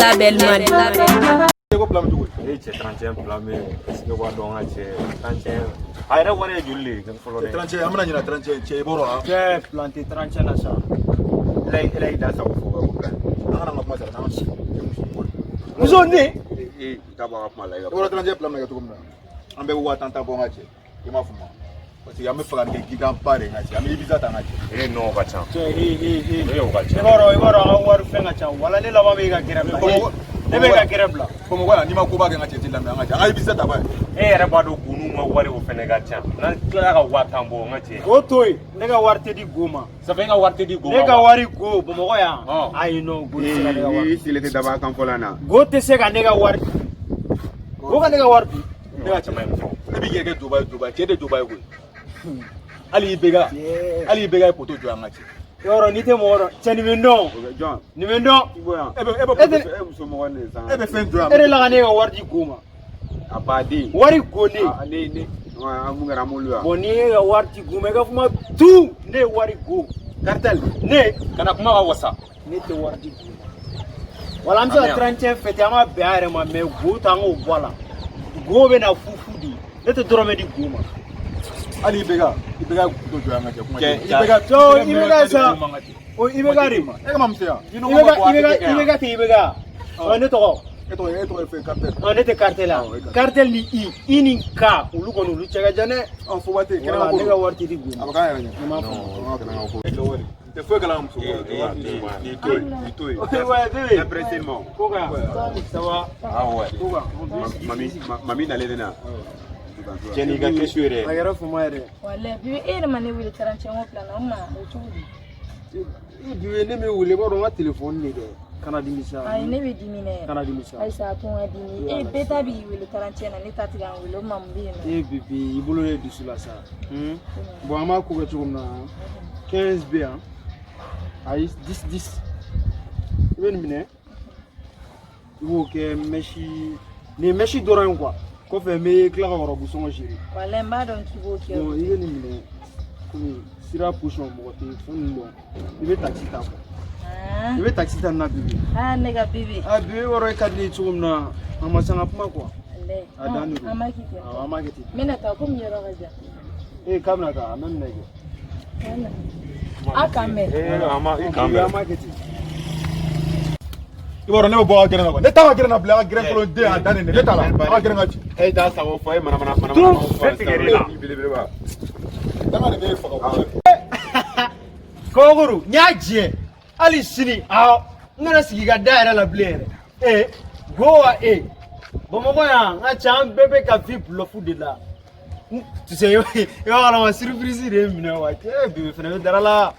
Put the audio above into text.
la belle man. C'est 31 plamé, est-ce que vous avez 31 ayre wara julli kan folo 31 amna nyina 31 che boro ha ke planté 31 na sa lay da sa ko ko kan ana ngam masara na shi muso ne e ka ba ma lay boro 31 plam na to komna ambe wa tanta bo ngache ima fuma parce que yame fala ngi gam pare ngache yame ibiza ta ngache e no ka cha e o ka cha ibaro awar fenga cha wala ne laba me ga kirabla ne be ga kirabla komo wala ni ma ko ba ga ngache tilamba ngache ai ibiza ta ba e yɛrɛ b'a dɔn gunu ma wari o fɛnɛ ka ca n'an tilala ka waa tan bɔ n ka cɛ o to yen ne ka wari tɛ di go ma sabu e ka wari tɛ di go ma ne ka wari go bamakɔ yan ayi non go tɛ se ka ne ka wari i sile tɛ daba kan fɔlɔ na go tɛ se ka ne ka wari go ka ne ka wari di ne ka caman ye fɔ ne bi yɛrɛ Dubai cɛ de Dubai ko ali bega ye poto jɔ an ngache yɔrɔ ni tɛ mɔgɔ dɔn cɛ nin bɛ n dɔn nin bɛ n dɔn e muso mɔgɔ ne san e bɛ fɛn jɔ e de la ka ne ka wari di go ma a baden wari go ne ne mun kɛra m'olu ya bon ni ye ka wari di go ma i ka kuma tu ne ye wari go cartel ne kana kuma ka wasa ne tɛ wari di go ma wala an bɛ se ka 31 fêter an ma bɛn a yɛrɛ ma mais go t'an k'o bɔ a la go bɛ na fufu di ne tɛ dɔrɔmɛ di go ma ali bega poto jɔ an ngache kuma i bɛ sa o i bɛ ka de ma e ka mamseya i bɛ ka ten i bɛ ka ne tɔgɔ e to fɛ cartel ne tɛ cartel la cartel ni i ni ka olu kɔni olu cɛ ka jan dɛ fo waati ne ka wari tɛ di go ma a ka yɛrɛ ɲɛ ma fɔ te fo kala muso ni toy impressément ko ka ça va ah ouais ko ka mami nale na cɛni ka question yɛrɛ a yɛrɛ fuma yɛrɛ Wala bi e yɛrɛ ma ne wele 31 o plan na o ma o cogo di. bi ne me wele b'a dɔn n ka téléphone de dɛ kana dimisa Ayi ne bɛ dimi ne. kana dimisa Ayisa ko n ka dimi. E bɛɛ ta b'i wele 31 na ne ta tigɛ an wele o ma mun bɛ yen nɔ. e bibi i bolo de dusu la sa bon an b'a ko kɛ cogo min na 15 bɛ yan ayi 10 i bɛ nin minɛ i b'o kɛ mèche nin ye mèche dɔrɔn ye quoi kɔfɛ n bɛ tila ka ɔrɔbu sɔngɔ siri Wala n b'a dɔn k'i b'o kɛ. bon i bɛ nin minɛ komi sira position mɔgɔ tɛ fɛn ninnu dɔn i bɛ taxi ta quoi i bɛ taxi ta nin na bibi Ne ka bibi. bibi wɔɔrɔ e ka di cogo min na a ma san ka kuma quoi a dan de don An b'a kɛ ten. awɔ an b'a kɛ ten N bɛna taa komi yɔrɔ ka jan. k'a bɛna taa an bɛ minɛ kɛ A kan mɛn. an ma an b'a kɛ ten i b'a dɔn ne bɛ bɔ a gɛrɛ na quoi ne t'a ka gɛrɛ na bila a ka gɛrɛ fɔlɔ den a dannen ne t'a la a ka gɛrɛ ka ci e t'a sago fɔ e mana danga de bɛ faga Kɔgɔkuru n y'a diɲɛ hali sini n kana sigi ka da yɛrɛ la bilen yɛrɛ go wa bamakɔ yan n ka ca an bɛɛ bɛ ka vi bluff de la tu sais i b'a kalama surprise de ye minɛ wa bibi fana bɛ dara la